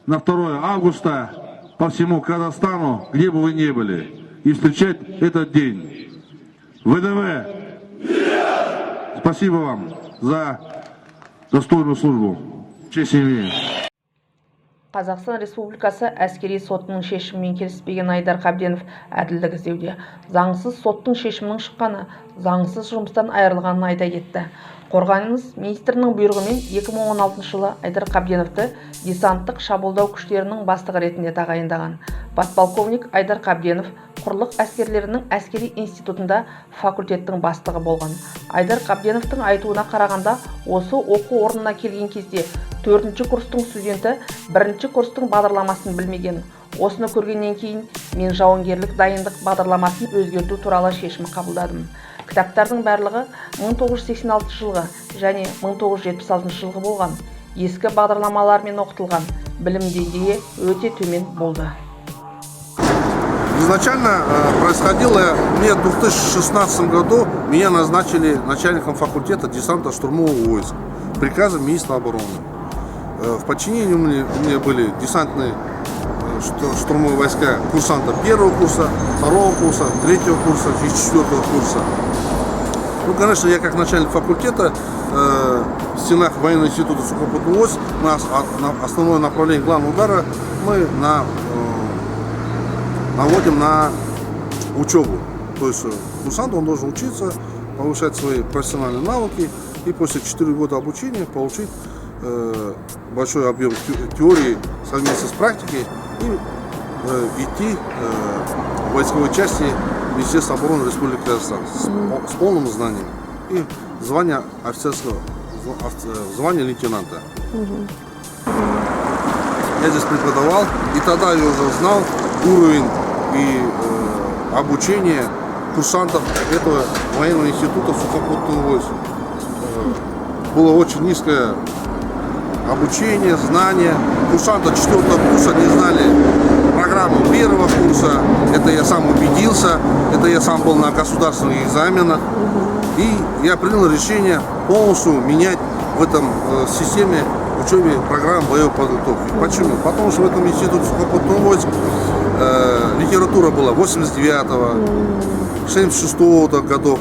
на 2 августа по всему Казахстану, где бы вы ни были, и встречать этот день. ВДВ! Спасибо вам за достойную службу. Честь имею. Қазақстан Республикасы әскери сотының шешімімен келіспеген Айдар Қабденов әділдік іздеуде. Заңсыз соттың шешімінің шыққаны, заңсыз жұмыстан айырылғанын айта кетті. Қорғаныс министрінің бұйрығымен 2016 жылы Айдар Қабденовты десанттық шабуылдау күштерінің бастығы ретінде тағайындаған. Подполковник Айдар Қабденов құрлық әскерлерінің әскери институтында факультеттің бастығы болған. Айдар Қабденовтың айтуына қарағанда, осы оқу орнына келген кезде 4-ші курстың студенті 1-ші курстың бағдарламасын білмеген. Осыны көргеннен кейін мен жауынгерлік дайындық бағдарламасын өзгерту туралы шешім қабылдадым. Кітаптардың барлығы 1986 жылғы және 1976 жылғы болған. Ескі бағдарламалармен оқытылған. Білім деңгейі өте төмен болды. Изначально происходило, мне в 2016 году меня назначили начальником факультета десантно-штурмовых войск приказом министра обороны. В подчинении у меня были десантные штурмовые войска курсанта 1-го курса, 2-го курса, 3-го курса и 4-го курса. Ну, конечно, я как начальник факультета в стенах военного института сухопутных войск, у нас основное направление главного удара мы наводим на учебу. То есть курсант он должен учиться, повышать свои профессиональные навыки и после 4 года обучения получить большой объем теории совместно с практикой и идти в войсковой части Министерства обороны Республики Казахстан с полным знанием и звание офицерского, звание лейтенанта. Я здесь преподавал, и тогда я уже знал уровень и обучение курсантов этого военного института сухопутных войск. Было очень низкое обучение, знания. Курсанты 4-го курса не знали программу 1-го курса. Это я сам убедился, это я сам был на государственных экзаменах. И я принял решение полностью менять в этом системе учебы программ боевой подготовки. Почему? Потому что в этом институте сухопутных войск литература была 89-го, 76-го годов,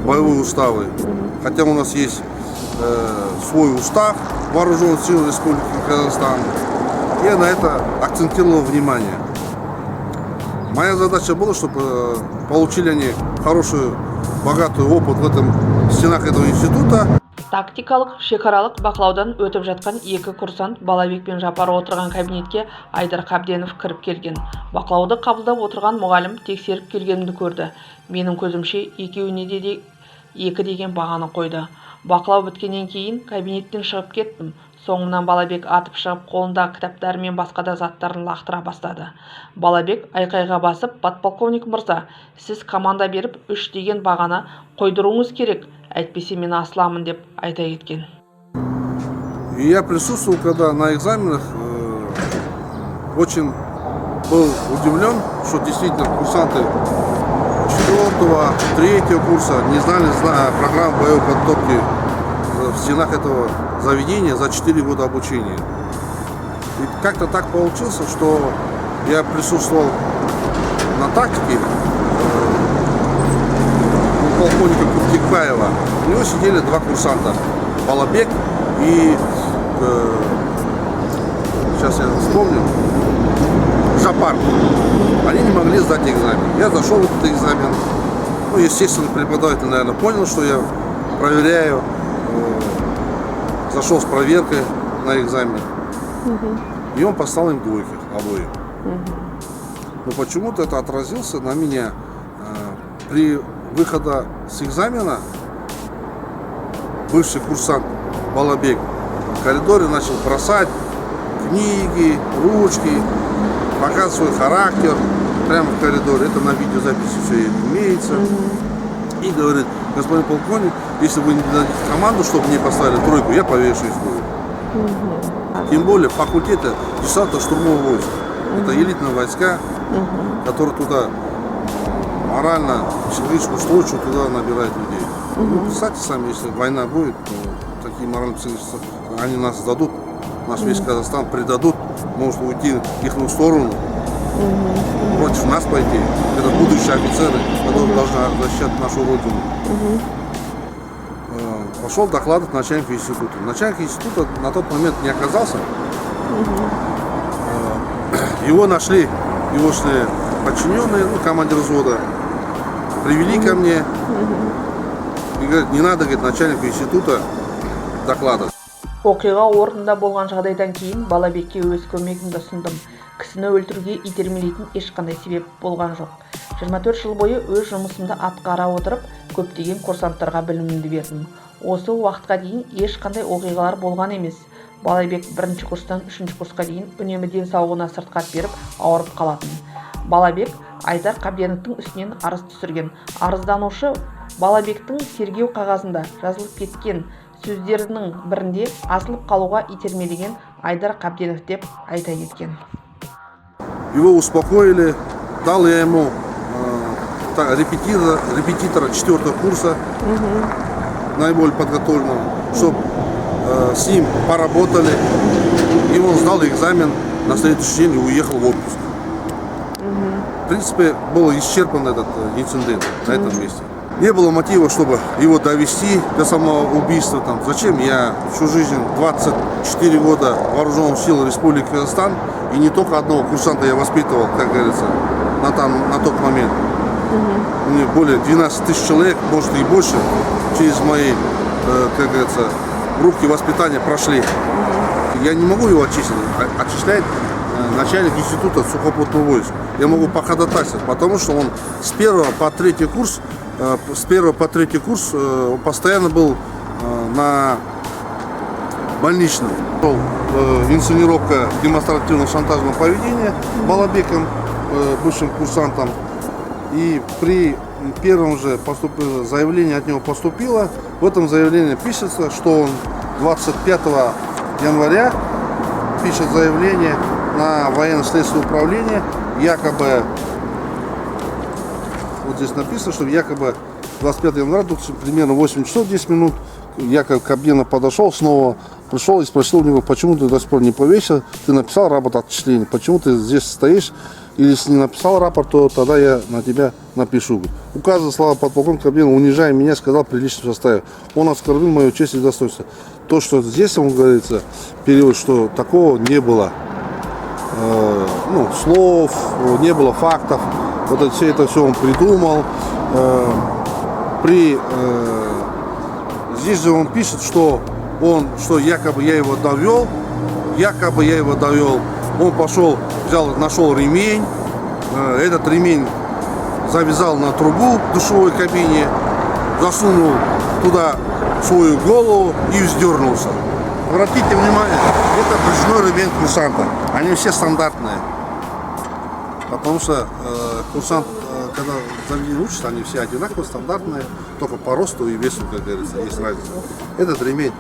боевые уставы. Хотя у нас есть свой устав Вооруженных сил Республики Казахстан. Я на это акцентировал внимание. Моя задача была, чтобы получили они хороший, богатый опыт в стенах этого института. Тактикалық шекаралық бақылаудан өтіп жатқан 2 курсант Балабек пен Жапар отырған кабинетке Айдар Қабденов кіріп келген. Бақылауды қабылдап отырған мұғалім тексеріп келгенімді көрді. Менің көзімше екеуіне де 2 деген бағаны қойды. Бақылау біткеннен кейін кабинеттен шығып кеттім. Соңымнан Балабек атып шығып, қолында кітаптары мен басқа да заттарын лақтыра бастады. Балабек айқайға басып, подполковник мырза, сіз команда беріп 3 деген бағаны қойдыруыңыз керек, әйтпесе мен асыламын деп айта кеткен. Я присутствовал, когда на экзаменах очень был удивлен, что действительно курсанты 4-го, 3-го курса не знали программу боевой подготовки в стенах этого заведения за 4 года обучения. И как-то так получилось, что я присутствовал на тактике у полковника Куртикбаева. У него сидели 2 курсанта, Балабек и, сейчас я вспомню, Жапар. Они не могли сдать экзамен. Я зашел в этот экзамен. Ну, естественно, преподаватель, наверное, понял, что я проверяю. Зашел с проверкой на экзамен. И он поставил им 2 обоим. Но почему-то это отразилось на меня. При выходе с экзамена бывший курсант Балабек в коридоре начал бросать книги, ручки, показывать свой характер прямо в коридоре. Это на видеозаписи все имеется. И говорит: господин полковник, если вы не дадите команду, чтобы мне поставили 3, я повешаюсь буду. Тем более факультета десантно-штурмовых войск. Это элитные войска, которые туда морально, психологически устойчиво туда набирают людей. Ну, представьте сами, если война будет, то такие морально-психологические, они нас сдадут наш весь Казахстан предадут, может уйти в их сторону, против нас пойти. Это будущие офицеры, которые должны защищать нашу родину. Пошел докладывать начальнику института. Начальник института на тот момент не оказался. Его нашли, его подчиненные, командир взвода, привели ко мне и говорят, не надо, говорит, начальнику института докладывать. Оқиға орнында болған жағдайдан кейін Балабекке өз көмегімді ұсындым. Кісіні өлтіруге итермелейтін ешқандай себеп болған жоқ. 24 жыл бойы өз жұмысымды атқара отырып, көптеген курсанттарға білімімді бердім. Осы уақытқа дейін ешқандай оқиғалар болған емес. Балабек 1-ші курстан 3-ші курсқа дейін үнемі денсаулығына сырқат беріп, ауырып қалатын. Балабек Айдар Қабденовтың үстінен арыз түсірген. Арызданушы Балабектің тергеу қағазында жазылып кеткен сөздерінің бірінде асылып қалуға итермелеген Айдар Қабденов деп айта кеткен. Его успокоили, дал я ему репетитора 4-го курса, наиболее подготовленного, чтобы с ним поработали, и он сдал экзамен, на следующий день и уехал в отпуск. В принципе, был исчерпан этот инцидент на этом месте. Не было мотива, чтобы его довести до самоубийства. Зачем? Я всю жизнь, 24 года в вооруженных силах Республики Казахстан, и не только одного курсанта я воспитывал, как говорится, на тот момент. У меня более 12 тысяч человек, может и больше, через мои, как говорится, руки воспитания прошли. Я не могу его отчислять начальник института сухопутного войска. Я могу походатайствовать, потому что он с 1 по 3 курс он постоянно был на больничном. Инсценировка демонстративно-шантажного поведения Балабеком, бывшим курсантом. И при первом же заявлении от него поступило. В этом заявлении пишется, что он 25 января пишет заявление на военно-следственное управление, якобы, вот здесь написано, что якобы 25 января, тут примерно 8 часов 10 минут, якобы Кабденов подошел, снова пришел и спросил у него, почему ты до сих пор не повесил, ты написал рапорт отчисления, почему ты здесь стоишь, или если не написал рапорт, то тогда я на тебя напишу. Указывая слова подполковника Кабденова, унижая меня, сказал при личном составе, он оскорбил мою честь и достоинство. То, что здесь, он говорится, период, что такого не было. Слов, не было фактов, это все он придумал. Здесь же он пишет, что якобы я его довел, он пошел, нашел ремень, этот ремень завязал на трубу в душевой кабине, засунул туда свою голову и вздернулся. Обратите внимание, это брюшной ремень курсанта. Они все стандартные. Потому что курсант, когда заведение учатся, они все одинаковые, стандартные, только по росту и весу, как говорится, есть разница. Этот ремень,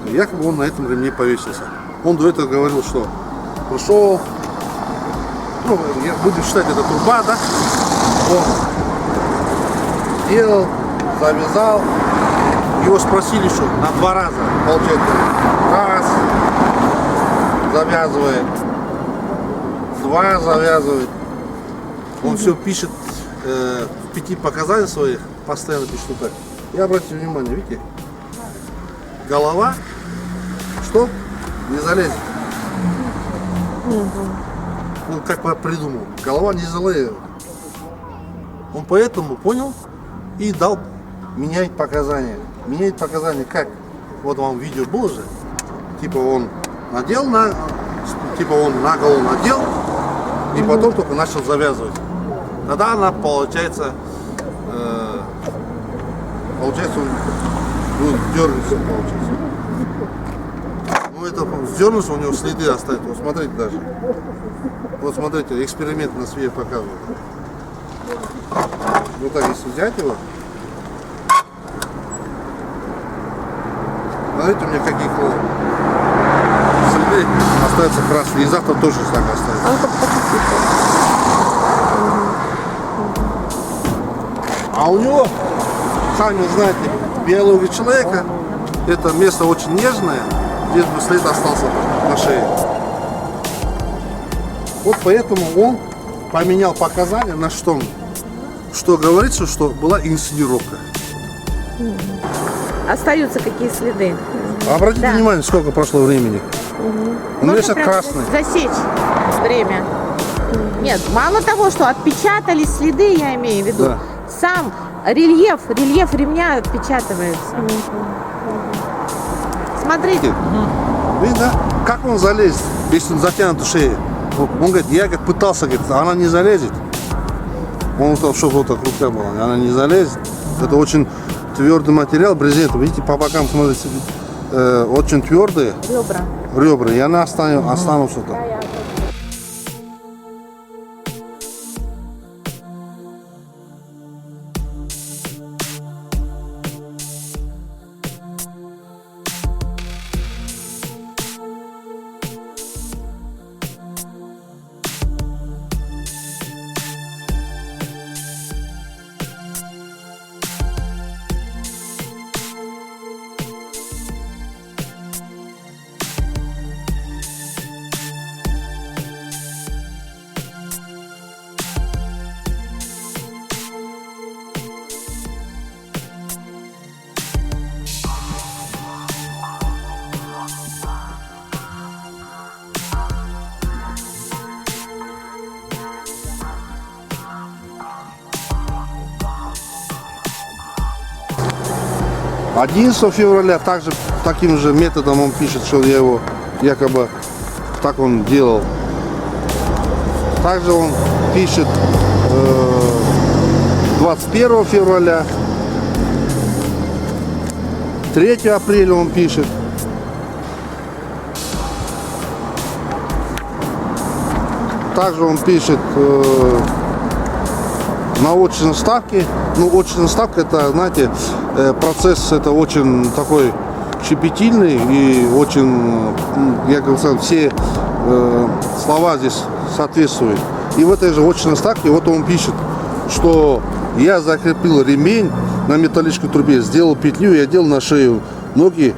якобы он на этом ремне повесился. Он до этого говорил, что пришел, будем считать, это труба, да? Он делал, завязал. Его спросили, что на 2 раза, получается, раз, завязывает, 2 завязывает. Он все пишет в 5 показаниях своих, постоянно пишет вот так. И обратите внимание, видите, голова, что не залезет. Он как бы придумал, голова не залезет. Он поэтому понял и дал менять показания. Менять показания как? Вот вам видео было же. Типа он надел на голову надел и потом только начал завязывать. Тогда она получается он будет дернуться, получается. Это дернулся, у него следы останутся. Вот смотрите даже. Вот смотрите, эксперимент на себе показывает. Вот так, если взять его. Смотрите, у меня какие следы остаются красные. И завтра тоже так остается. А у него, сами знаете, биология человека, это место очень нежное. здесь бы след остался на шее. Вот поэтому он поменял показания на что говорится, что была инсценировка. Остаются какие следы? Обратите Да. внимание, сколько прошло времени. У меня сейчас прям красный. засечь время. Нет, мало того, что отпечатались следы, я имею в виду, Да. сам рельеф ремня отпечатывается. Смотрите, Видно, как он залезет, если он затянут шею. Он говорит, я как пытался, говорит, она не залезет. Он сказал, что вот так рука была, она не залезет. Это очень твердый материал, брезент. Видите, по бокам смотрите, очень твердые ребра, и она останутся там. — 11 февраля также таким же методом он пишет, что я его якобы так он делал. Также он пишет 21 февраля, 3 апреля он пишет. Также он пишет на очной ставке. Ну, очная ставка, это, знаете, процесс это очень такой щепетильный и очень, я говорю, все слова здесь соответствуют. И в этой же очной ставке вот он пишет, что я закрепил ремень на металлической трубе, сделал петлю и одел на шею ноги.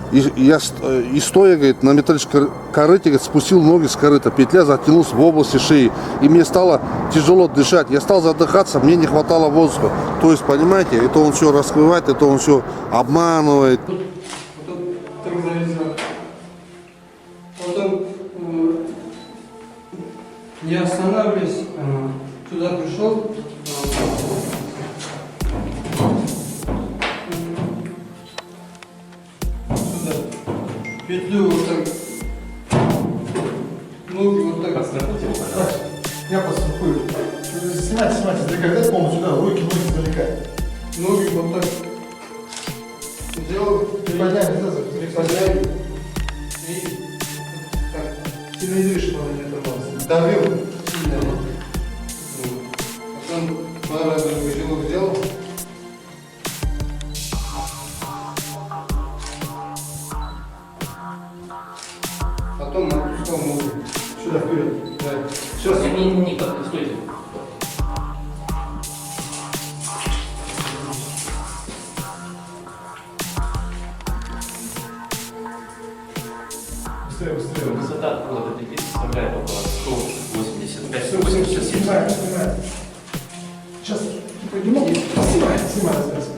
И стоя, говорит, на металлической корыте, говорит, спустил ноги с корыта. Петля затянулась в области шеи. И мне стало тяжело дышать. Я стал задыхаться, мне не хватало воздуха. То есть, понимаете, это он все раскрывает, это он все обманывает. Потом, не останавливаясь, туда пришел. Сюда. Петлю вот так. Ноги вот так. Я пострахую. Снимайте, издалека. Дайте полностью сюда. Руки, ноги издалека. Ноги вот так. Сделал. Приподняли. И так. Сильно не дышишь, надо не оторвался. Давил. Сильно. Потом пару раз узелок сделал. Потом отпускал ноги. Сюда, вперед. Да. Сейчас. Никак, стойте. Быстрее. Высота вот этой песни составляет около 185 Снимаем. Сейчас. Не могу. Снимаем.